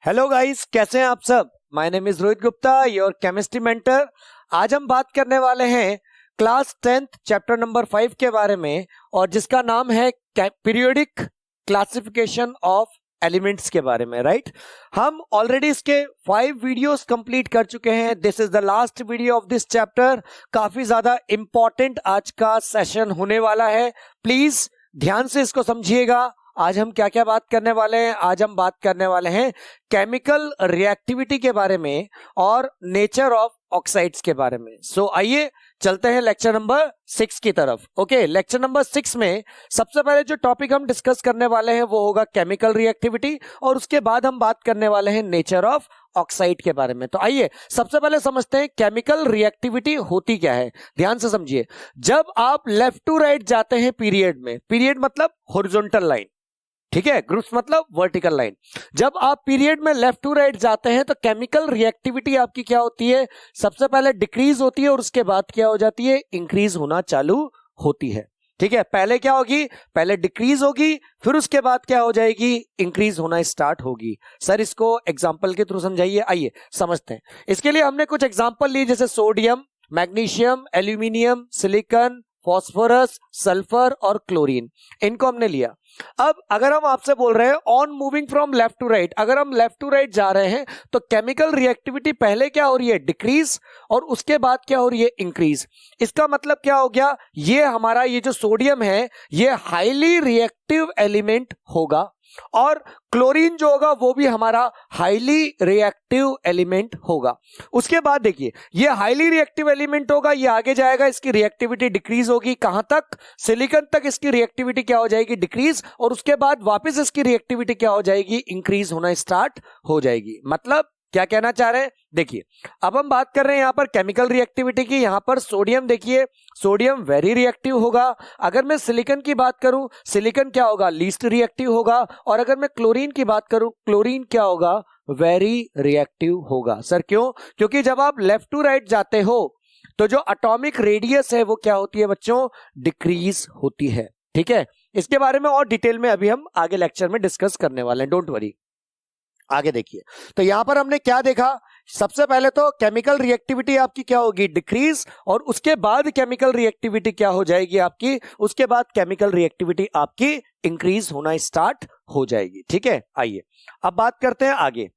Hello guys, कैसे हैं आप सब। My name is Rohit Gupta, your chemistry mentor. आज हम बात करने वाले हैं क्लास 10th चैप्टर नंबर 5 के बारे में, और जिसका नाम है पीरियोडिक क्लासिफिकेशन ऑफ एलिमेंट्स के बारे में। राइट, हम ऑलरेडी इसके 5 वीडियोस कंप्लीट कर चुके हैं। This is the last video of this chapter. काफी ज्यादा इंपॉर्टेंट आज का सेशन होने वाला है, प्लीज ध्यान से इसको समझिएगा। आज हम क्या क्या बात करने वाले हैं? आज हम बात करने वाले हैं केमिकल रिएक्टिविटी के बारे में और नेचर ऑफ ऑक्साइड्स के बारे में। सो आइए चलते हैं लेक्चर नंबर 6 की तरफ। ओके, लेक्चर नंबर 6 में सबसे पहले जो टॉपिक हम डिस्कस करने वाले हैं वो होगा केमिकल रिएक्टिविटी, और उसके बाद हम बात करने वाले हैं नेचर ऑफ ऑक्साइड के बारे में। तो आइए सबसे पहले समझते हैं केमिकल रिएक्टिविटी होती क्या है। ध्यान से समझिए, जब आप लेफ्ट टू राइट जाते हैं पीरियड में, पीरियड मतलब हॉरिजॉन्टल लाइन, ठीक है, ग्रुप्स मतलब वर्टिकल लाइन। जब आप पीरियड में लेफ्ट टू राइट जाते हैं तो केमिकल रिएक्टिविटी आपकी क्या होती है? सबसे पहले डिक्रीज होती है और उसके बाद क्या हो जाती है? इंक्रीज होना चालू होती है। ठीक है, पहले क्या होगी? पहले डिक्रीज होगी, फिर उसके बाद क्या हो जाएगी? इंक्रीज होना स्टार्ट होगी। सर इसको एग्जांपल के थ्रू समझाइए। आइए समझते हैं। इसके लिए हमने कुछ एग्जांपल लिए, जैसे sodium, magnesium, aluminium, silicon, phosphorus, sulphur और क्लोरीन, इनको हमने लिया। अब अगर हम आपसे बोल रहे हैं on moving from left to right, अगर हम लेफ्ट टू राइट जा रहे हैं तो केमिकल रिएक्टिविटी पहले क्या हो रही है? डिक्रीज, और उसके बाद क्या हो रही है? इंक्रीज। इसका मतलब क्या हो गया? ये हमारा ये जो सोडियम है ये हाईली रिएक्टिव एलिमेंट होगा, और क्लोरीन जो होगा वो भी हमारा हाईली रिएक्टिव एलिमेंट होगा। उसके बाद देखिए, ये हाईली रिएक्टिव एलिमेंट होगा, ये आगे जाएगा, इसकी रिएक्टिविटी डिक्रीज होगी। कहां तक? सिलिकॉन तक इसकी रिएक्टिविटी क्या हो जाएगी? डिक्रीज, और उसके बाद वापस इसकी रिएक्टिविटी क्या हो जाएगी? इंक्रीज होना स्टार्ट हो जाएगी। मतलब क्या कहना चाह रहे हैं? देखिए, अब हम बात कर रहे हैं यहां पर केमिकल रिएक्टिविटी की। यहां पर सोडियम, देखिए सोडियम वेरी रिएक्टिव होगा। अगर मैं सिलिकॉन की बात करूं, सिलिकॉन क्या होगा? लीस्ट रिएक्टिव होगा। और अगर मैं क्लोरीन की बात करूं, क्लोरीन क्या होगा? वेरी रिएक्टिव होगा। सर क्यों? क्योंकि जब आप लेफ्ट टू राइट जाते हो तो जो एटॉमिक रेडियस है वो क्या होती है बच्चों? डिक्रीज होती है। ठीक है, इसके बारे में और डिटेल में अभी हम आगे लेक्चर में डिस्कस करने वाले हैं, डोंट वरी। आगे देखिए, तो यहां पर हमने क्या देखा? सबसे पहले तो केमिकल रिएक्टिविटी आपकी क्या होगी? डिक्रीज, और उसके बाद केमिकल रिएक्टिविटी क्या हो जाएगी आपकी? उसके बाद केमिकल रिएक्टिविटी आपकी इंक्रीज होना स्टार्ट हो जाएगी। ठीक है, आइए अब बात करते हैं आगे।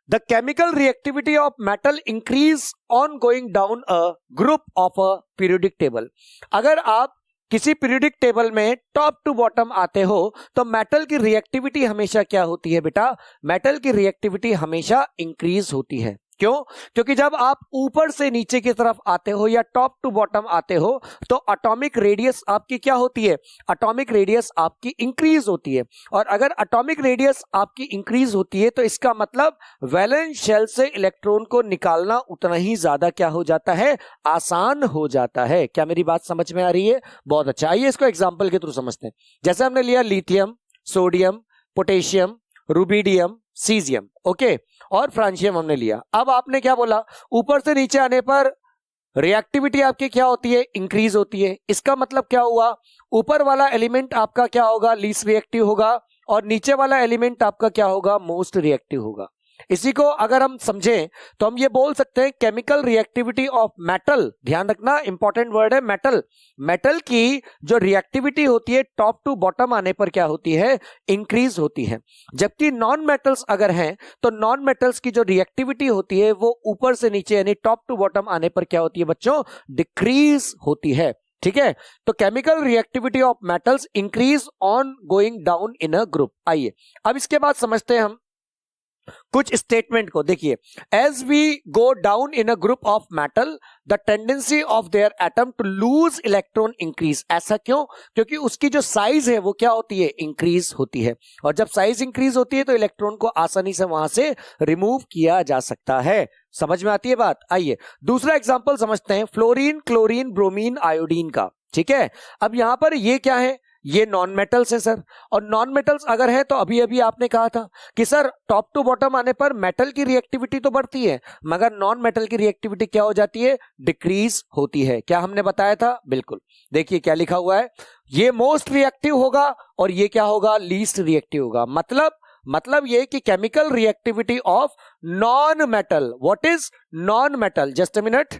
The chemical reactivity of metal increase on going down a group of a periodic table. अगर आप किसी पीरियोडिक टेबल में टॉप टू बॉटम आते हो तो मेटल की रिएक्टिविटी हमेशा क्या होती है बेटा? मेटल की रिएक्टिविटी हमेशा इंक्रीज होती है। क्यों? क्योंकि जब आप ऊपर से नीचे की तरफ आते हो या टॉप टू बॉटम आते हो तो एटॉमिक रेडियस आपकी क्या होती है? एटॉमिक रेडियस आपकी इंक्रीज होती है। और अगर एटॉमिक रेडियस आपकी इंक्रीज होती है तो इसका मतलब वैलेंस शेल से इलेक्ट्रॉन को निकालना उतना ही ज्यादा क्या हो जाता है? आसान हो जाता है। क्या मेरी बात समझ में आ रही है? बहुत अच्छा। आइए इसको एग्जाम्पल के थ्रू समझते हैं। जैसे हमने लिया lithium, sodium, potassium, rubidium, caesium, okay, और फ्रांशियम हमने लिया। अब आपने क्या बोला? ऊपर से नीचे आने पर रिएक्टिविटी आपकी क्या होती है? इंक्रीज होती है। इसका मतलब क्या हुआ? ऊपर वाला एलिमेंट आपका क्या होगा? लीस्ट रिएक्टिव होगा, और नीचे वाला एलिमेंट आपका क्या होगा? मोस्ट रिएक्टिव होगा। इसी को अगर हम समझें तो हम ये बोल सकते हैं केमिकल रिएक्टिविटी ऑफ मेटल, ध्यान रखना इंपॉर्टेंट वर्ड है मेटल। मेटल की जो रिएक्टिविटी होती है टॉप टू बॉटम आने पर क्या होती है? इंक्रीज होती है। जबकि नॉन मेटल्स अगर हैं तो नॉन मेटल्स की जो रिएक्टिविटी होती है वो ऊपर से नीचे यानी टॉप टू बॉटम आने पर क्या होती है बच्चों? डिक्रीज होती है। ठीक है, तो chemical reactivity of metals increase on going down in a group. आइए अब इसके बाद समझते हैं हम कुछ स्टेटमेंट को। देखिए, as we go down in a group of metal the tendency of their atom to lose electron increase. ऐसा क्यों? क्योंकि उसकी जो साइज है वो क्या होती है? इंक्रीज होती है। और जब साइज इंक्रीज होती है तो इलेक्ट्रॉन को आसानी से वहां से रिमूव किया जा सकता है। समझ में आती है बात? आइए दूसरा एग्जांपल समझते हैं, फ्लोरीन, क्लोरीन, ब्रोमीन, आयोडीन का। ठीक है, अब यहां पर ये क्या है? ये नॉन मेटल्स है सर, और नॉन मेटल्स अगर है तो अभी अभी आपने कहा था कि सर टॉप टू बॉटम आने पर मेटल की रिएक्टिविटी तो बढ़ती है मगर नॉन मेटल की रिएक्टिविटी क्या हो जाती है? डिक्रीज होती है। क्या हमने बताया था? बिल्कुल। देखिए क्या लिखा हुआ है, ये मोस्ट रिएक्टिव होगा और ये क्या होगा? लीस्ट रिएक्टिव होगा। मतलब मतलब ये कि chemical reactivity of non metal. What is non metal? Just a minute.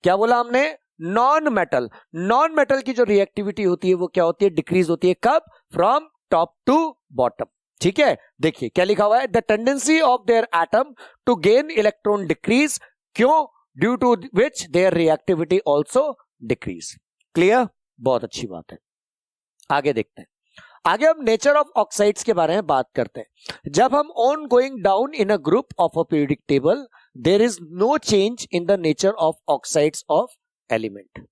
क्या बोला हमने? Non metal. नॉन मेटल की जो रिएक्टिविटी होती है वो क्या होती है? डिक्रीज होती है. कब? From top to bottom. ठीक है, देखिए क्या लिखा हुआ है. The tendency of their atom to gain electron decrease. क्यों? Due to which their reactivity also decrease. Clear? बहुत अच्छी बात है. आगे देखते हैं. आगे हम नेचर ऑफ ऑक्साइड्स के बारे में बात करते हैं. जब हम on going down in a group of a periodic table, there is no change in the nature of oxides of element.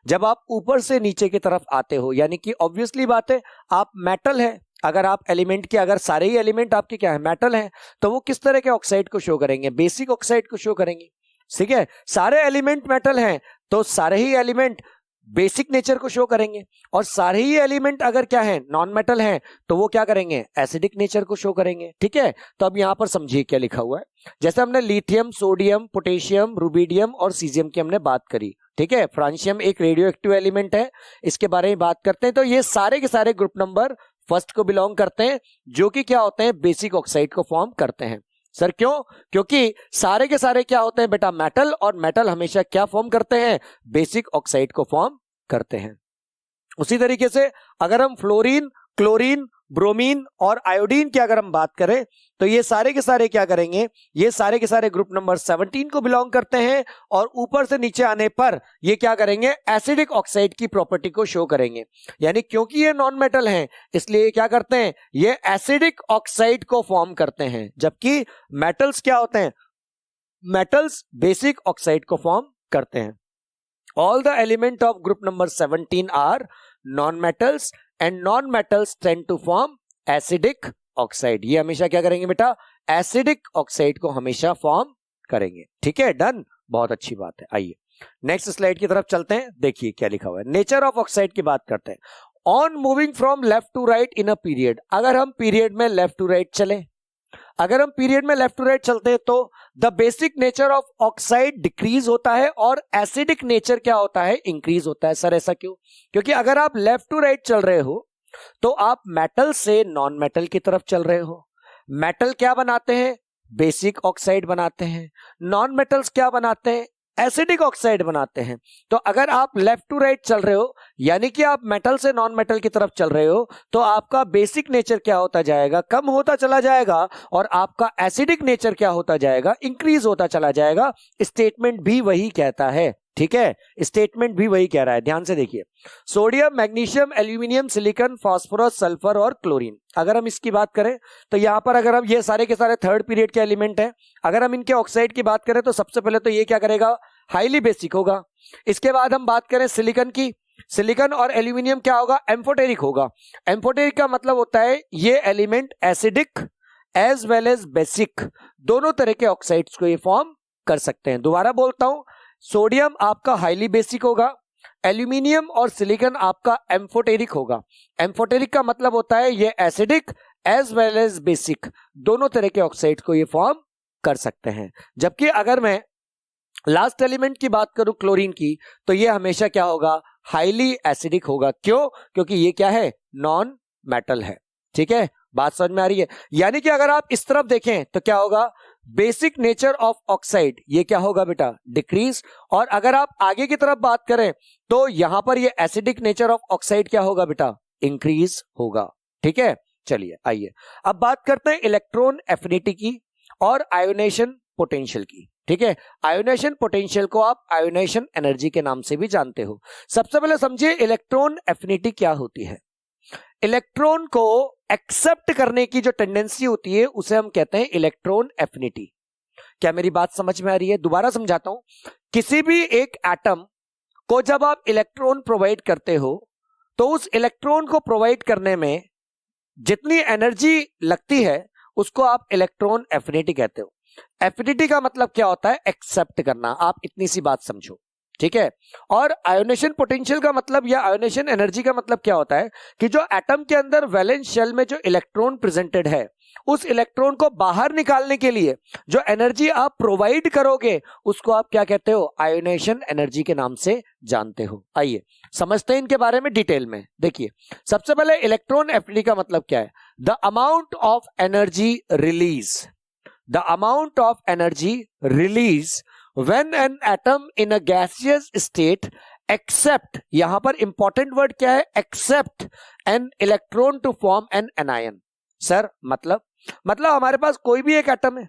जब आप ऊपर से नीचे की तरफ आते हो, यानी कि ऑब्वियसली बात है, आप मेटल है. अगर आप एलिमेंट के, अगर सारे ही एलिमेंट आपके क्या है? मेटल है. तो वो किस तरह के ऑक्साइड को शो करेंगे? बेसिक ऑक्साइड को शो करेंगे. ठीक है, सारे एलिमेंट मेटल हैं तो सारे ही एलिमेंट बेसिक नेचर को शो करेंगे. और सारे ही एलिमेंट अगर क्या है? नॉन मेटल हैं, तो वो क्या करेंगे? एसिडिक नेचर को शो करेंगे. ठीक है, तो अब यहां पर समझिए क्या लिखा हुआ है. जैसे हमने लिथियम, सोडियम, पोटेशियम, रुबिडियम और सीजियम की हमने बात करी. ठीक है, फ्रांशियम एक रेडियो एक्टिव एलिमेंट है, इसके बारे में बात करते हैं. तो ये सारे के सारे ग्रुप नंबर फर्स्ट को बिलोंग करते हैं, जो कि क्या होते हैं? बेसिक ऑक्साइड को फॉर्म करते हैं. सर क्यों? क्योंकि सारे के सारे क्या होते हैं बेटा? मेटल. और मेटल हमेशा क्या फॉर्म करते हैं? बेसिक ऑक्साइड को फॉर्म करते हैं. उसी तरीके से अगर हम फ्लोरीन, क्लोरीन, ब्रोमीन और आयोडीन की अगर हम बात करें, तो ये सारे के सारे क्या करेंगे? ये सारे के सारे ग्रुप नंबर 17 को बिलोंग करते हैं. और ऊपर से नीचे आने पर ये क्या करेंगे? एसिडिक ऑक्साइड की प्रॉपर्टी को शो करेंगे. यानी क्योंकि ये नॉन मेटल हैं, इसलिए ये क्या करते हैं? ये एसिडिक ऑक्साइड को फॉर्म करते हैं. जबकि मेटल्स क्या होते हैं? मेटल्स बेसिक ऑक्साइड को फॉर्म करते हैं. All the element of group number 17 are non-metals and non-metals tend to form acidic oxide. ये हमेशा क्या करेंगे बेटा? एसिडिक ऑक्साइड को हमेशा फॉर्म करेंगे. ठीक है, डन. बहुत अच्छी बात है. आइए नेक्स्ट स्लाइड की तरफ चलते हैं. देखिए क्या लिखा हुआ है. नेचर ऑफ ऑक्साइड की बात करते हैं. On moving from left to right in a period. अगर हम पीरियड में लेफ्ट टू राइट चले, अगर हम पीरियड में लेफ्ट टू राइट चलते हैं, तो the basic nature of oxide decrease होता है और एसिडिक नेचर क्या होता है? इंक्रीज होता है. सर ऐसा क्यों? क्योंकि अगर आप लेफ्ट टू राइट चल रहे हो तो आप मेटल से नॉन मेटल की तरफ चल रहे हो. मेटल क्या बनाते हैं? बेसिक ऑक्साइड बनाते हैं. नॉन मेटल्स क्या बनाते हैं? एसिडिक ऑक्साइड बनाते हैं. तो अगर आप लेफ्ट टू राइट चल रहे हो, यानी कि आप मेटल से नॉन मेटल की तरफ चल रहे हो, तो आपका बेसिक नेचर क्या होता जाएगा? कम होता चला जाएगा. और आपका एसिडिक नेचर क्या होता जाएगा? इंक्रीज होता चला जाएगा. स्टेटमेंट भी वही कहता है. ठीक है, स्टेटमेंट भी वही कह रहा है. ध्यान से देखिए. Sodium, magnesium, aluminium, silicon, phosphorus, sulphur और क्लोरीन. अगर हम इसकी बात करें तो यहां पर अगर हम ये सारे के सारे थर्ड पीरियड के एलिमेंट हैं, अगर हम इनके ऑक्साइड की बात करें तो सबसे पहले तो ये क्या करेगा? हाईली बेसिक होगा. इसके बाद हम बात करें सिलिकॉन की. सिलिकॉन और एल्यूमिनियम क्या होगा? एम्फोटेरिक होगा. एम्फोटेरिक का मतलब होता है ये element acidic as well as basic दोनों तरह के ऑक्साइड्स को ये फॉर्म कर सकते हैं. दोबारा बोलता हूं, सोडियम आपका हाईली बेसिक होगा, एल्यूमिनियम और सिलिकॉन आपका एम्फोटेरिक होगा. एम्फोटेरिक का मतलब होता है ये acidic as well as basic दोनों तरह के ऑक्साइड को ये फॉर्म कर सकते हैं. जबकि अगर मैं लास्ट एलिमेंट की बात करूं क्लोरीन की, तो ये हमेशा क्या होगा? हाईली एसिडिक होगा. क्यों? क्योंकि ये क्या है? नॉन मेटल है. ठीक है, बात समझ में आ रही है? यानी कि अगर आप इस तरफ देखें तो क्या होगा? बेसिक नेचर ऑफ ऑक्साइड ये क्या होगा बेटा? डिक्रीज. और अगर आप आगे की तरफ बात करें तो यहां पर ये एसिडिक नेचर ऑफ ऑक्साइड क्या होगा बेटा? इंक्रीज होगा. ठीक है, चलिए आइए अब बात करते हैं इलेक्ट्रॉन एफिनिटी की और आयोनेशन पोटेंशियल की. ठीक है, आयोनेशन पोटेंशियल को आप आयोनेशन एनर्जी के नाम से भी जानते हो. सबसे पहले समझिए इलेक्ट्रॉन एफिनिटी क्या होती है. इलेक्ट्रॉन को एक्सेप्ट करने की जो टेंडेंसी होती है उसे हम कहते हैं इलेक्ट्रॉन एफिनिटी. क्या मेरी बात समझ में आ रही है? दोबारा समझाता हूं. किसी भी एक एटम को जब आप इलेक्ट्रॉन प्रोवाइड करते हो तो उस इलेक्ट्रॉन को प्रोवाइड करने में जितनी एनर्जी लगती है उसको आप इलेक्ट्रॉन एफिनिटी कहते हो. एफिनिटी का मतलब क्या होता है? एक्सेप्ट करना. आप इतनी सी बात समझो. ठीक है, और आयोनेशन पोटेंशियल का मतलब या आयोनेशन एनर्जी का मतलब क्या होता है कि जो एटम के अंदर वैलेंस शेल में जो इलेक्ट्रॉन प्रेजेंटेड है उस इलेक्ट्रॉन को बाहर निकालने के लिए जो एनर्जी आप प्रोवाइड करोगे उसको आप क्या कहते हो? आयोनेशन एनर्जी के नाम से जानते हो. आइए समझते हैं इनके बारे में डिटेल में. देखिए सबसे पहले इलेक्ट्रॉन एफिनिटी का मतलब क्या है? The amount of energy release, the amount of energy release when an atom in a gaseous state accept, यहां पर इंपॉर्टेंट वर्ड क्या है, accept an electron to form an anion. Sir मतलब हमारे पास कोई भी एक एटम है,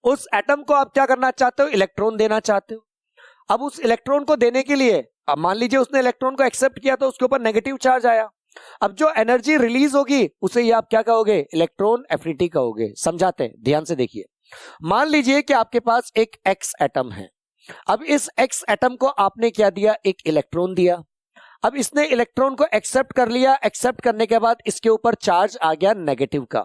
उस एटम को आप क्या करना चाहते हो, इलेक्ट्रॉन देना चाहते हो। अब उस इलेक्ट्रॉन को देने के लिए, अब मान लीजिए उसने इलेक्ट्रॉन को एक्सेप्ट किया तो उसके ऊपर नेगेटिव चार्ज आया। अब जो एनर्जी रिलीज होगी उसे ये आप क्या कहोगे, इलेक्ट्रॉन एफिनिटी कहोगे। समझाते हैं, ध्यान से देखिए। मान लीजिए कि आपके पास एक एक्स एटम है। अब इस एक्स एटम को आपने क्या दिया, एक इलेक्ट्रॉन दिया। अब इसने इलेक्ट्रॉन को एक्सेप्ट कर लिया। एक्सेप्ट करने के बाद इसके ऊपर चार्ज आ गया नेगेटिव का।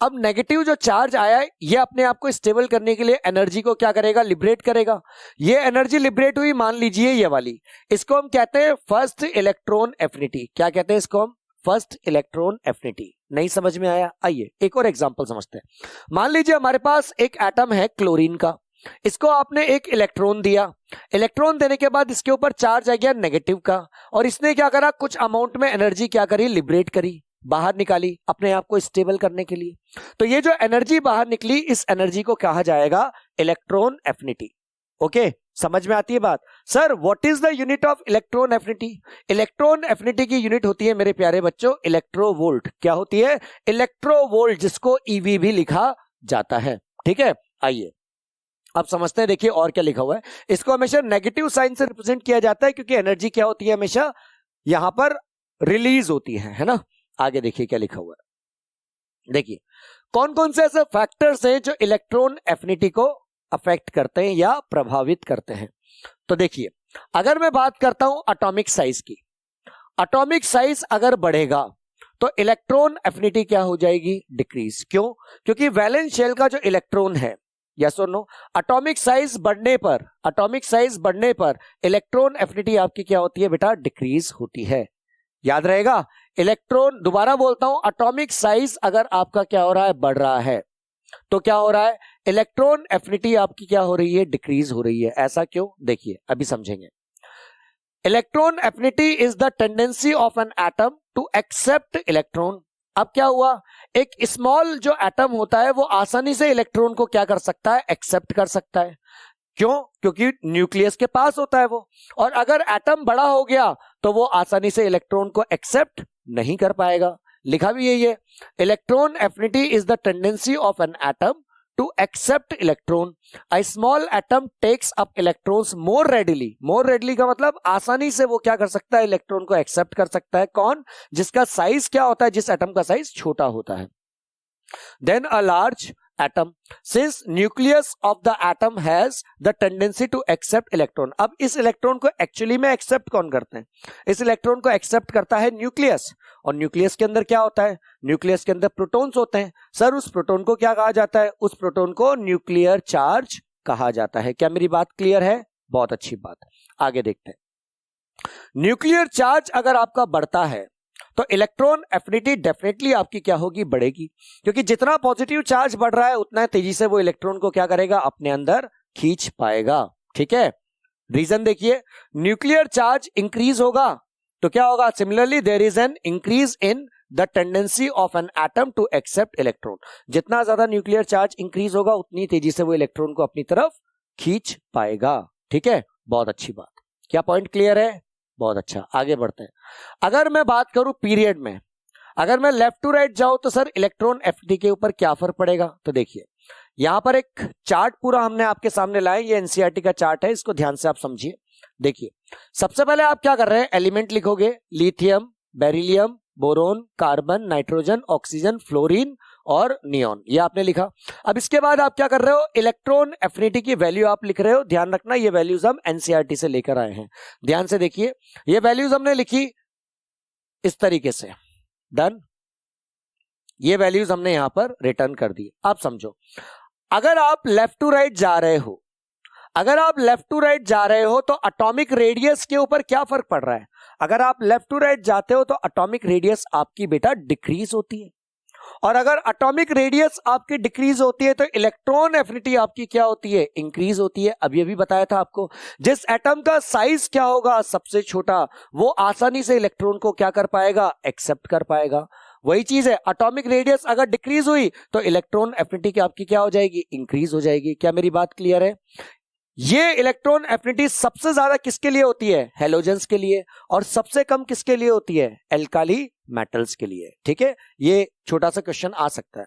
अब नेगेटिव जो चार्ज आया है ये अपने आप को स्टेबल करने के लिए एनर्जी को क्या करेगा, लिबरेट करेगा। ये एनर्जी लिबरेट हुई, मान लीजिए ये वाली, इसको हम कहते हैं फर्स्ट इलेक्ट्रॉन एफिनिटी। क्या कहते हैं इसको हम, फर्स्ट इलेक्ट्रॉन एफिनिटी। नहीं समझ में आया? आइए एक और एग्जांपल समझते हैं। मान लीजिए हमारे पास एक एटम है क्लोरीन का, इसको आपने एक इलेक्ट्रॉन दिया। इलेक्ट्रॉन देने के बाद इसके ऊपर चार्ज आ गया नेगेटिव का, और इसने क्या करा, कुछ अमाउंट में एनर्जी क्या करी, लिबरेट करी, बाहर निकाली अपने आप को स्टेबल करने के लिए। तो ये जो एनर्जी बाहर निकली, इस एनर्जी को कहा जाएगा इलेक्ट्रॉन एफिनिटी। ओके, समझ में आती है बात? Sir what is the unit of electron affinity? Electron affinity की यूनिट होती है मेरे प्यारे बच्चों इलेक्ट्रोवोल्ट। क्या होती है, इलेक्ट्रोवोल्ट, जिसको ईवी भी लिखा जाता है। ठीक है, आइए अब समझते हैं। देखिए और क्या लिखा हुआ है, इसको हमेशा नेगेटिव साइन से रिप्रेजेंट किया जाता है क्योंकि एनर्जी क्या होती है, हमेशा यहां पर रिलीज होती है ना। आगे देखिए क्या लिखा हुआ है। देखिए कौन कौन से ऐसे फैक्टर्स हैं जो इलेक्ट्रॉन एफिनिटी को अफेक्ट करते हैं या प्रभावित करते हैं। तो देखिए अगर मैं बात करता हूं एटॉमिक साइज की, एटॉमिक साइज अगर बढ़ेगा तो इलेक्ट्रॉन एफिनिटी क्या हो जाएगी, डिक्रीज। क्यों? क्योंकि वैलेंस शेल का जो इलेक्ट्रॉन है, यस और नो, एटॉमिक साइज बढ़ने पर इलेक्ट्रॉन एफिनिटी आपकी क्या होती है बेटा, डिक्रीज होती है। याद रहेगा, इलेक्ट्रॉन, दोबारा बोलता हूं, एटॉमिक साइज अगर आपका क्या हो रहा है, बढ़ रहा है, तो क्या हो रहा है, इलेक्ट्रॉन एफिनिटी आपकी क्या हो रही है, डिक्रीज हो रही है। ऐसा क्यों, देखिए अभी समझेंगे। Electron affinity is the tendency of an atom to accept electron. अब क्या हुआ, एक स्मॉल जो एटम होता है वो आसानी से इलेक्ट्रॉन को क्या कर सकता है, एक्सेप्ट कर सकता है। क्यों? क्योंकि न्यूक्लियस के पास होता है वो। और अगर एटम बड़ा हो गया तो वो आसानी से इलेक्ट्रॉन को एक्सेप्ट नहीं कर पाएगा। लिखा भी यही है, electron affinity is the tendency of an atom to accept electron. A small atom takes up electrons more readily. More readily का मतलब आसानी से वो क्या कर सकता है, इलेक्ट्रॉन को एक्सेप्ट कर सकता है। कौन? जिसका साइज क्या होता है, जिस एटम का साइज छोटा होता है। Then a large atom, since nucleus of the atom has the tendency to accept electron. अब इस इलेक्ट्रॉन को एक्चुअली में एक्सेप्ट कौन करते हैं, इस इलेक्ट्रॉन को एक्सेप्ट करता है न्यूक्लियस। और न्यूक्लियस के अंदर क्या होता है, न्यूक्लियस के अंदर प्रोटॉन्स होते हैं। सर उस प्रोटॉन को क्या कहा जाता है, उस प्रोटॉन को न्यूक्लियर चार्ज कहा जाता है। क्या मेरी बात क्लियर है? बहुत अच्छी बात। आगे देखते हैं। न्यूक्लियर चार्ज अगर आपका बढ़ता है तो इलेक्ट्रॉन एफिनिटी डेफिनेटली आपकी क्या होगी, बढ़ेगी। क्योंकि जितना पॉजिटिव चार्ज बढ़ रहा है उतना तेजी से वो इलेक्ट्रॉन को क्या करेगा, अपने अंदर खींच पाएगा। ठीक है, रीजन देखिए, न्यूक्लियर चार्ज इंक्रीज होगा तो क्या होगा, similarly there is an increase in the tendency of an atom to accept electron. जितना ज्यादा न्यूक्लियर चार्ज इंक्रीज होगा उतनी तेजी से वो इलेक्ट्रॉन को अपनी तरफ खींच पाएगा। ठीक है, बहुत अच्छी बात। क्या पॉइंट क्लियर है? बहुत अच्छा, आगे बढ़ते हैं। अगर मैं बात करूं पीरियड में, अगर मैं लेफ्ट टू राइट जाऊं तो सर इलेक्ट्रॉन एफिनिटी के ऊपर क्या फर्क पड़ेगा। तो देखिए यहां पर एक चार्ट पूरा हमने आपके सामने लाया, ये एनसीईआरटी का चार्ट है, इसको ध्यान से आप समझिए। देखिए सबसे पहले आप क्या कर रहे हैं, एलिमेंट लिखोगे, lithium, beryllium, boron, carbon, nitrogen, oxygen, fluorine और नियॉन, ये आपने लिखा। अब इसके बाद आप क्या कर रहे हो, इलेक्ट्रॉन एफिनिटी की वैल्यू आप लिख रहे हो। ध्यान रखना ये वैल्यूज हम एनसीईआरटी से लेकर आए हैं। ध्यान से देखिए, ये वैल्यूज हमने लिखी इस तरीके से, डन। ये वैल्यूज हमने यहां पर रिटर्न कर दी। आप समझो, अगर आप लेफ्ट टू राइट जा रहे हो, अगर आप लेफ्ट टू राइट जा रहे हो तो एटॉमिक रेडियस के ऊपर क्या फर्क पड़ रहा है। अगर आप लेफ्ट टू राइट जाते हो तो एटॉमिक रेडियस आपकी बेटा डिक्रीज होती है, और अगर एटॉमिक रेडियस आपकी डिक्रीज होती है तो इलेक्ट्रॉन एफिनिटी आपकी क्या होती है, इंक्रीज होती है। अब ये भी बताया था आपको, जिस एटम का साइज क्या होगा, सबसे छोटा, वो आसानी से इलेक्ट्रॉन को क्या कर पाएगा, एक्सेप्ट कर पाएगा। वही चीज है, एटॉमिक रेडियस अगर डिक्रीज हुई तो इलेक्ट्रॉन एफिनिटी आपकी क्या हो जाएगी, इंक्रीज हो जाएगी। क्या मेरी बात क्लियर है? ये इलेक्ट्रॉन एफिनिटी सबसे ज्यादा किसके लिए होती है, हैलोजेंस के लिए, और सबसे कम किसके लिए होती है, एल्काली मेटल्स के लिए। ठीक है, ये छोटा सा क्वेश्चन आ सकता है।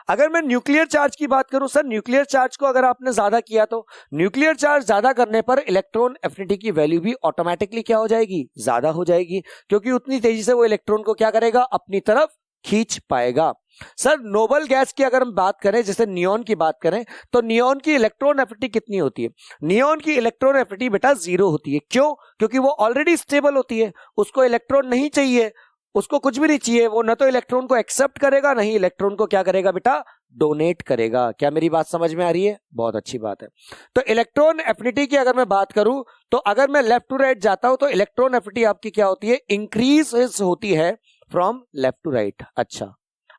अगर मैं न्यूक्लियर चार्ज की बात करूं, सर न्यूक्लियर चार्ज को अगर आपने ज्यादा किया तो न्यूक्लियर चार्ज ज्यादा करने पर इलेक्ट्रॉन एफिनिटी की वैल्यू भी ऑटोमेटिकली क्या हो जाएगी, ज्यादा हो जाएगी, क्योंकि उतनी तेजी से वो इलेक्ट्रॉन को क्या करेगा, अपनी तरफ खींच पाएगा। सर नोबल गैस की अगर हम बात करें, जैसे नियॉन की बात करें, तो नियॉन की इलेक्ट्रॉन एफिनिटी कितनी होती है? नियॉन की इलेक्ट्रॉन एफिनिटी बेटा 0 होती है। क्यों? क्योंकि वो ऑलरेडी स्टेबल होती है, उसको इलेक्ट्रॉन नहीं चाहिए, उसको कुछ भी नहीं चाहिए, वो न तो इलेक्ट्रॉन को एक्सेप्ट करेगा, नहीं इलेक्ट्रॉन को क्या करेगा बेटा, डोनेट करेगा। क्या मेरी बात समझ में आ रही है? बहुत अच्छी बात है। तो इलेक्ट्रॉन एफिनिटी की अगर मैं बात करूं, तो अगर मैं लेफ्ट टू राइट जाता हूं तो इलेक्ट्रॉन एफिनिटी आपकी क्या होती है, इंक्रीज होती है फ्रॉम लेफ्ट टू राइट। अच्छा,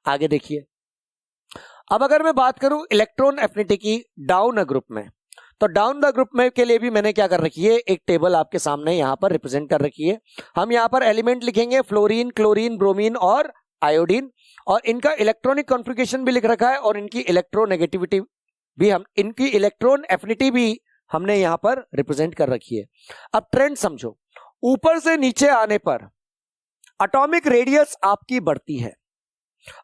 आगे देखिए। अब अगर मैं बात करूं इलेक्ट्रॉन एफिनिटी की डाउन अ ग्रुप में, तो डाउन द ग्रुप में के लिए भी मैंने क्या कर रखी है, एक टेबल आपके सामने यहां पर रिप्रेजेंट कर रखी है। हम यहां पर एलिमेंट लिखेंगे फ्लोरीन, क्लोरीन, ब्रोमीन और आयोडीन, और इनका इलेक्ट्रॉनिक कॉन्फ़िगरेशन भी लिख रखा है, और इनकी इलेक्ट्रोनेगेटिविटी भी इनकी इलेक्ट्रॉन एफिनिटी भी हमने यहां पर रिप्रेजेंट कर रखी है। अब ट्रेंड समझो, ऊपर से नीचे आने पर एटॉमिक रेडियस आपकी बढ़ती है।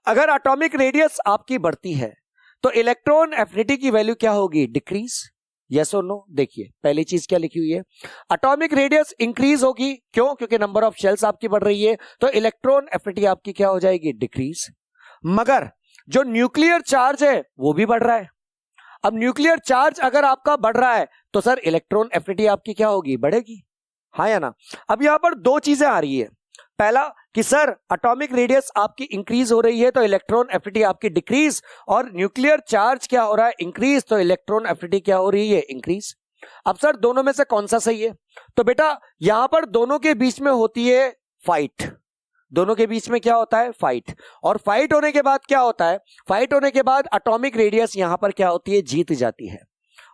अगर एटॉमिक रेडियस आपकी बढ़ती है तो इलेक्ट्रॉन एफिनिटी की वैल्यू क्या होगी, डिक्रीज। यस और नो? देखिए पहली चीज क्या लिखी हुई है, एटॉमिक रेडियस इंक्रीज होगी। क्यों? क्योंकि नंबर ऑफ शेल्स आपकी बढ़ रही है, तो इलेक्ट्रॉन एफिनिटी आपकी क्या हो जाएगी, डिक्रीज। मगर जो न्यूक्लियर चार्ज है वो भी बढ़ रहा है। अब न्यूक्लियर चार्ज अगर आपका बढ़ रहा है तो सर इलेक्ट्रॉन एफिनिटी आपकी क्या होगी, बढ़ेगी। हाँ या ना? अब यहां पर दो चीजें आ रही है। पहला कि सर एटॉमिक रेडियस आपकी इंक्रीज हो रही है तो इलेक्ट्रॉन एफिनिटी आपकी डिक्रीज, और न्यूक्लियर चार्ज क्या हो रहा है, इंक्रीज, तो इलेक्ट्रॉन एफिनिटी क्या हो रही है, इंक्रीज। अब सर दोनों में से कौन सा सही है? तो बेटा यहां पर दोनों के बीच में होती है फाइट। दोनों के बीच में क्या होता है, फाइट। और फाइट होने के बाद क्या होता है, फाइट होने के बाद एटॉमिक रेडियस यहां पर क्या होती है, जीत जाती है।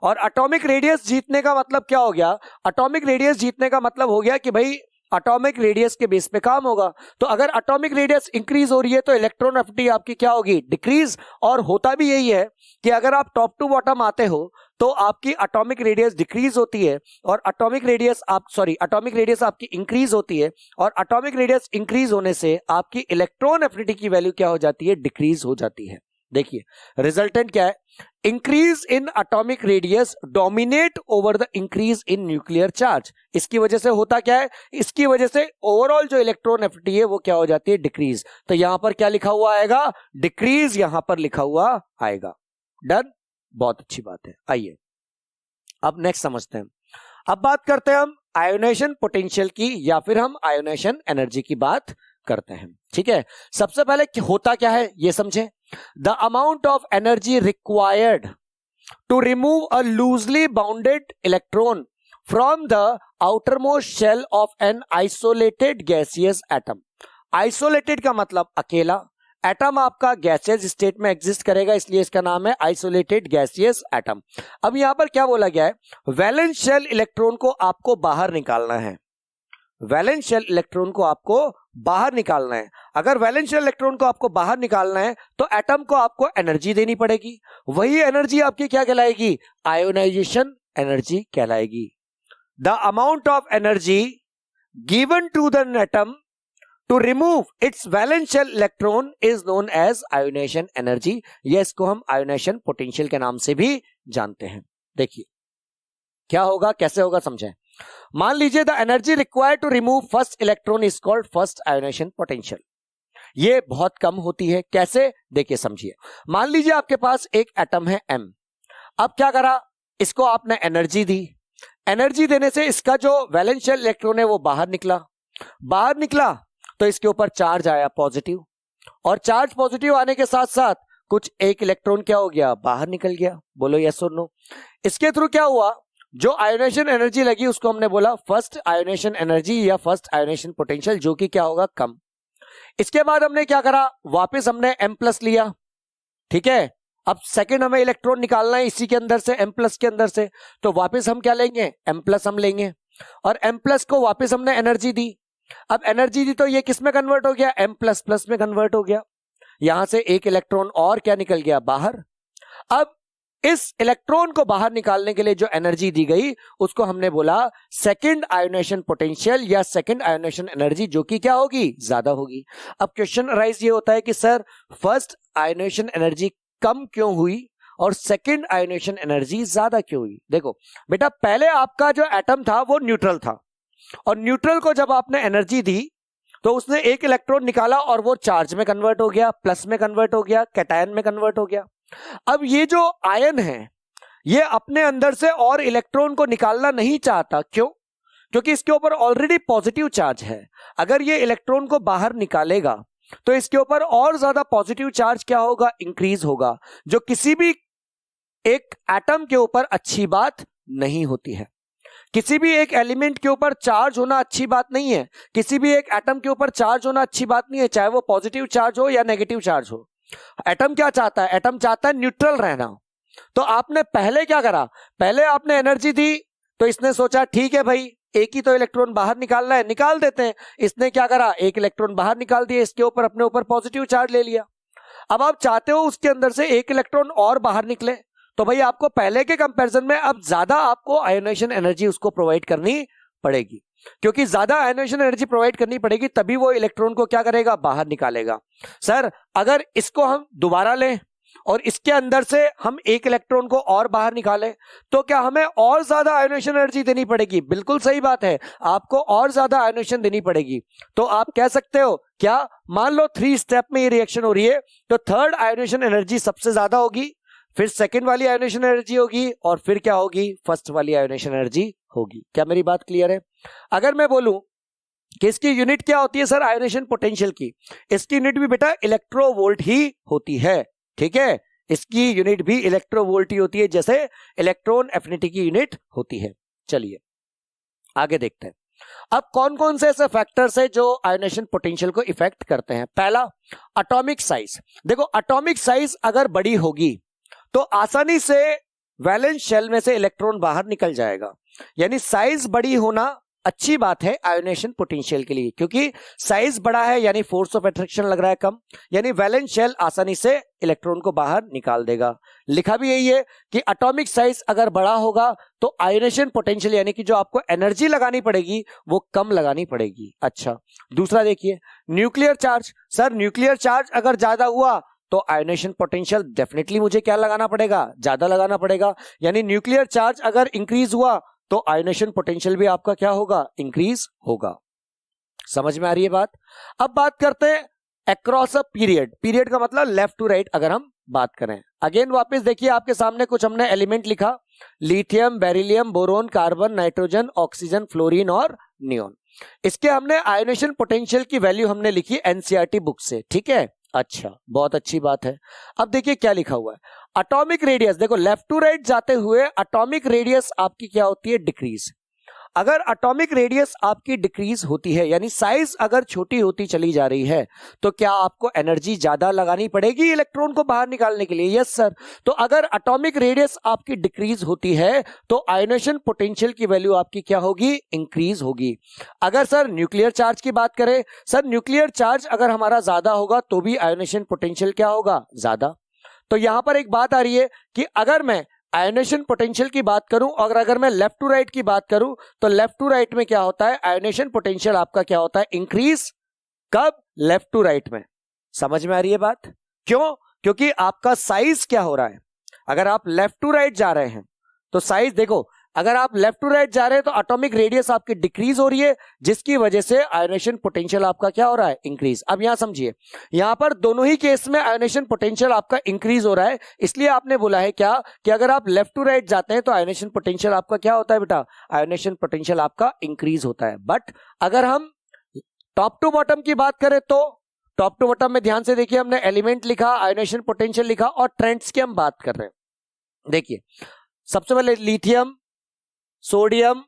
और एटॉमिक रेडियस जीतने का मतलब क्या हो गया, एटॉमिक रेडियस जीतने का मतलब हो गया कि भाई एटॉमिक रेडियस के बेस पे काम होगा। तो अगर एटॉमिक रेडियस इंक्रीज हो रही है तो इलेक्ट्रॉन एफिनिटी आपकी क्या होगी, डिक्रीज। और होता भी यही है कि अगर आप टॉप टू बॉटम आते हो तो आपकी एटॉमिक रेडियस डिक्रीज होती है, और एटॉमिक रेडियस आपकी इंक्रीज होती है, और एटॉमिक रेडियस इंक्रीज होने से आपकी इलेक्ट्रॉन एफिनिटी की वैल्यू क्या हो जाती है, डिक्रीज हो जाती है। देखिए रिजल्टेंट क्या है, increase in atomic radius dominate over the increase in nuclear charge. इसकी वजह से होता क्या है, इसकी वजह से ओवरऑल जो इलेक्ट्रॉन एफिनिटी है वो क्या हो जाती है, डिक्रीज। तो यहां पर क्या लिखा हुआ आएगा, डिक्रीज यहां पर लिखा हुआ आएगा। डन, बहुत अच्छी बात है। आइए अब नेक्स्ट समझते हैं। अब बात करते हैं हम आयोनेशन पोटेंशियल की, या फिर हम आयोनेशन एनर्जी की बात करते हैं। ठीक है, सबसे पहले होता क्या है ये समझें। The amount of energy required to remove a loosely bounded electron from the outermost shell of an isolated gaseous atom. Isolated का मतलब अकेला, एटम आपका गैसियस स्टेट में एग्जिस्ट करेगा, इसलिए इसका नाम है आइसोलेटेड गैसियस एटम। अब यहां पर क्या बोला गया है, वैलेंस शेल इलेक्ट्रॉन को आपको बाहर निकालना है। वैलेंस शेल इलेक्ट्रॉन को आपको बाहर निकालना है। अगर वैलेंस शेल इलेक्ट्रॉन को आपको बाहर निकालना है तो एटम को आपको एनर्जी देनी पड़ेगी। वही एनर्जी आपकी क्या कहलाएगी, आयोनाइजेशन एनर्जी कहलाएगी। The amount of energy given to the atom to remove its valence shell electron is known as ionisation energy. ये इसको हम आयोनेशन पोटेंशियल के नाम से भी जानते हैं। देखिए क्या होगा, कैसे होगा समझें। मान लीजिए the energy required to remove first electron is called first ionisation potential. ये बहुत कम होती है। कैसे, देखिए समझिए। मान लीजिए आपके पास एक एटम है M। अब क्या करा, इसको आपने एनर्जी दी। एनर्जी देने से इसका जो वैलेंस शेल इलेक्ट्रॉन है वो बाहर निकला तो इसके ऊपर चार्ज आया पॉजिटिव, और चार्ज पॉजिटिव आने के साथ साथ कुछ एक इलेक्ट्रॉन क्या हो गया, बाहर निकल गया। बोलो यस और नो। इसके थ्रू क्या हुआ, जो आयोनेशन एनर्जी लगी उसको हमने बोला फर्स्ट आयोनेशन एनर्जी या फर्स्ट आयोनेशन पोटेंशियल, जो कि क्या होगा, कम। इसके बाद हमने क्या करा, वापस हमने M+ लिया। ठीक है, अब सेकंड हमें इलेक्ट्रॉन निकालना है इसी के अंदर से, M+ के अंदर से, तो वापस हम क्या लेंगे, M+ हम लेंगे, और M+ को वापस हमने एनर्जी दी। अब एनर्जी दी तो ये किस में कन्वर्ट हो गया, M++ में कन्वर्ट हो गया। यहां से एक इलेक्ट्रॉन और क्या निकल गया बाहर। अब इस इलेक्ट्रॉन को बाहर निकालने के लिए जो एनर्जी दी गई उसको हमने बोला सेकंड आयोनेशन पोटेंशियल या सेकंड आयोनेशन एनर्जी, जो कि क्या होगी, ज्यादा होगी। अब क्वेश्चन अराइज ये होता है कि सर फर्स्ट आयोनेशन एनर्जी कम क्यों हुई और सेकंड आयोनेशन एनर्जी ज्यादा क्यों हुई। देखो बेटा, पहले आपका जो एटम था वो न्यूट्रल था, और न्यूट्रल को जब आपने एनर्जी दी तो उसने एक इलेक्ट्रॉन निकाला और वो चार्ज में कन्वर्ट हो गया, प्लस में कन्वर्ट हो गया, कैटायन में कन्वर्ट हो गया। अब ये जो आयन है ये अपने अंदर से और इलेक्ट्रॉन को निकालना नहीं चाहता। क्यों? क्योंकि इसके ऊपर ऑलरेडी पॉजिटिव चार्ज है। अगर ये इलेक्ट्रॉन को बाहर निकालेगा तो इसके ऊपर और ज्यादा पॉजिटिव चार्ज क्या होगा, इंक्रीज होगा, जो किसी भी एक एटम के ऊपर अच्छी बात नहीं होती है। किसी भी एक एलिमेंट के ऊपर चार्ज होना अच्छी बात नहीं है, किसी भी एक एटम के ऊपर चार्ज होना अच्छी बात नहीं है, चाहे वो पॉजिटिव चार्ज हो या नेगेटिव चार्ज हो। एटम क्या चाहता है, एटम चाहता है न्यूट्रल रहना। तो आपने पहले क्या करा, पहले आपने एनर्जी दी तो इसने सोचा ठीक है भाई एक ही तो इलेक्ट्रॉन बाहर निकालना है, निकाल देते हैं। इसने क्या करा, एक इलेक्ट्रॉन बाहर निकाल दिया, इसके ऊपर अपने ऊपर पॉजिटिव चार्ज ले लिया। अब आप चाहते हो उसके अंदर से एक इलेक्ट्रॉन और बाहर निकले, तो भाई आपको पहले के कंपैरिजन में अब ज्यादा आपको आयोनेशन एनर्जी उसको प्रोवाइड करनी पड़ेगी, क्योंकि ज्यादा आयोनेशन एनर्जी प्रोवाइड करनी पड़ेगी तभी वो इलेक्ट्रॉन को क्या करेगा, बाहर निकालेगा। सर अगर इसको हम दोबारा लें और इसके अंदर से हम एक इलेक्ट्रॉन को और बाहर निकालें तो क्या हमें और ज्यादा आयोनेशन एनर्जी देनी पड़ेगी? बिल्कुल सही बात है, आपको और ज्यादा आयोनेशन देनी पड़ेगी। तो आप कह सकते हो क्या, मान लो 3 स्टेप में ये रिएक्शन हो रही है तो थर्ड आयोनेशन एनर्जी सबसे ज्यादा होगी, फिर सेकंड वाली आयोनेशन एनर्जी होगी और फिर क्या होगी, फर्स्ट वाली आयोनेशन एनर्जी होगी। क्या मेरी बात क्लियर है? अगर मैं बोलूं कि इसकी यूनिट क्या होती है सर आयोनेशन पोटेंशियल की, इसकी यूनिट भी बेटा इलेक्ट्रोवोल्ट ही होती है। ठीक है, इसकी यूनिट भी इलेक्ट्रोवोल्ट ही होती है, जैसे इलेक्ट्रॉन एफिनिटी की यूनिट होती है। चलिए आगे देखते हैं। अब कौन कौन से ऐसे फैक्टर्स है जो आयोनेशन पोटेंशियल को इफेक्ट करते हैं। पहला, एटॉमिक साइज। देखो एटॉमिक साइज अगर बड़ी होगी तो आसानी से वैलेंस शेल में से इलेक्ट्रॉन बाहर निकल जाएगा। यानी साइज बड़ी होना अच्छी बात है आयोनेशन पोटेंशियल के लिए, क्योंकि साइज बड़ा है यानी फोर्स ऑफ अट्रैक्शन लग रहा है कम, यानी वैलेंस शेल आसानी से इलेक्ट्रॉन को बाहर निकाल देगा। लिखा भी यही है कि एटॉमिक साइज अगर बड़ा होगा तो आयोनेशन पोटेंशियल यानी कि जो आपको एनर्जी लगानी पड़ेगी वो कम लगानी पड़ेगी। अच्छा, दूसरा देखिए nuclear charge. Sir nuclear charge अगर ज्यादा हुआ तो आयोनेशन पोटेंशियल डेफिनेटली मुझे क्या लगाना पड़ेगा, ज्यादा लगाना पड़ेगा। यानी न्यूक्लियर चार्ज अगर इंक्रीज हुआ तो आयोनेशन पोटेंशियल भी आपका क्या होगा, इंक्रीज होगा। समझ में आ रही है बात? अब बात करते हैं अक्रॉस अ पीरियड। पीरियड का मतलब लेफ्ट टू राइट अगर हम बात करें। अगेन वापस देखिए आपके सामने कुछ हमने एलिमेंट लिखा, lithium, beryllium, boron, carbon, nitrogen, oxygen, fluorine और नियोन। इसके हमने आयोनेशन पोटेंशियल की वैल्यू हमने लिखी एनसीईआरटी बुक से। ठीक है, अच्छा, बहुत अच्छी बात है। अब देखिए क्या लिखा हुआ है, एटॉमिक रेडियस। देखो लेफ्ट टू राइट जाते हुए एटॉमिक रेडियस आपकी क्या होती है, डिक्रीज। अगर एटॉमिक रेडियस आपकी डिक्रीज होती है यानी साइज अगर छोटी होती चली जा रही है तो क्या आपको एनर्जी ज्यादा लगानी पड़ेगी इलेक्ट्रॉन को बाहर निकालने के लिए? Yes sir. तो अगर एटॉमिक रेडियस आपकी डिक्रीज होती है तो आयोनेशन पोटेंशियल की वैल्यू आपकी क्या होगी, इंक्रीज होगी। अगर सर न्यूक्लियर चार्ज की बात करें, सर न्यूक्लियर चार्ज अगर हमारा ज्यादा होगा तो भी आयोनेशन पोटेंशियल क्या होगा, ज्यादा। तो यहां पर एक बात आ रही है कि अगर मैं आयोनेशन पोटेंशियल की बात करूं और अगर मैं लेफ्ट टू राइट की बात करूं तो लेफ्ट टू राइट में क्या होता है, आयोनेशन पोटेंशियल आपका क्या होता है, इंक्रीज। कब? लेफ्ट टू राइट में। समझ में आ रही है बात? क्यों? क्योंकि आपका साइज क्या हो रहा है, अगर आप लेफ्ट टू राइट जा रहे हैं तो साइज देखो, अगर आप लेफ्ट टू राइट जा रहे हैं तो एटॉमिक रेडियस आपकी डिक्रीज हो रही है जिसकी वजह से आयोनेशन पोटेंशियल आपका क्या हो रहा है, इंक्रीज। अब यहां समझिए, यहां पर दोनों ही केस में आयोनेशन पोटेंशियल आपका इंक्रीज हो रहा है, इसलिए आपने बोला है क्या कि अगर आप लेफ्ट टू राइट जाते हैं तो आयोनेशन पोटेंशियल आपका क्या होता है बेटा, आयोनेशन पोटेंशियल आपका इंक्रीज होता है। बट अगर हम टॉप टू बॉटम की बात करें तो टॉप टू बॉटम में ध्यान से देखिए, हमने एलिमेंट लिखा, आयोनेशन पोटेंशियल लिखा और ट्रेंड्स की हम बात कर रहे हैं। देखिए सबसे पहले लिथियम, सोडियम,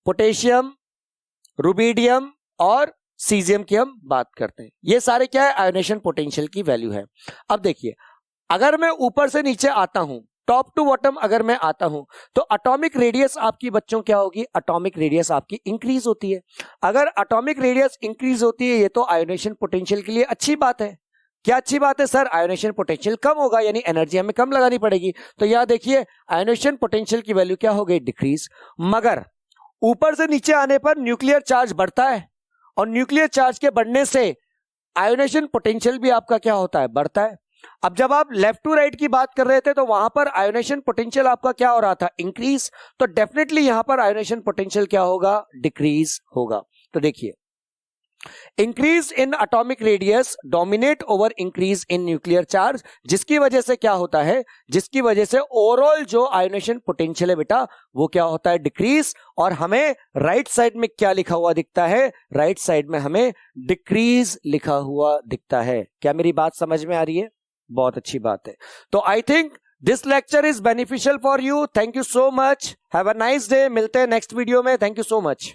पोटेशियम, रुबिडियम और सीजियम की हम बात करते हैं। ये सारे क्या है, आयोनेशन पोटेंशियल की वैल्यू है। अब देखिए अगर मैं ऊपर से नीचे आता हूं, टॉप टू बॉटम अगर मैं आता हूं तो एटॉमिक रेडियस आपकी बच्चों क्या होगी, एटॉमिक रेडियस आपकी इंक्रीज होती है। अगर एटॉमिक रेडियस इंक्रीज होती है ये तो आयोनेशन पोटेंशियल के लिए अच्छी बात है। क्या अच्छी बात है सर, आयोनेशन पोटेंशियल कम होगा, यानी एनर्जी हमें कम लगानी पड़ेगी। तो यहां देखिए आयोनेशन पोटेंशियल की वैल्यू क्या हो गई, डिक्रीज। मगर ऊपर से नीचे आने पर न्यूक्लियर चार्ज बढ़ता है, और न्यूक्लियर चार्ज के बढ़ने से आयोनेशन पोटेंशियल भी आपका क्या होता है, बढ़ता है। अब जब आप लेफ्ट टू राइट की बात कर रहे थे तो वहां पर आयोनेशन पोटेंशियल आपका क्या हो रहा था, इंक्रीज। तो डेफिनेटली यहां पर आयोनेशन पोटेंशियल क्या होगा, डिक्रीज होगा। तो देखिए increase in atomic radius dominate over increase in nuclear charge, जिसकी वजह से क्या होता है, जिसकी वजह से ओवरऑल जो आयोनेशन पोटेंशियल है बेटा वो क्या होता है, डिक्रीज। और हमें राइट साइड में क्या लिखा हुआ दिखता है, राइट साइड में हमें डिक्रीज लिखा हुआ दिखता है। क्या मेरी बात समझ में आ रही है, बहुत अच्छी बात है। तो I think this lecture is beneficial for you. Thank you so much, have a nice day. मिलते हैं नेक्स्ट वीडियो में। Thank you so much.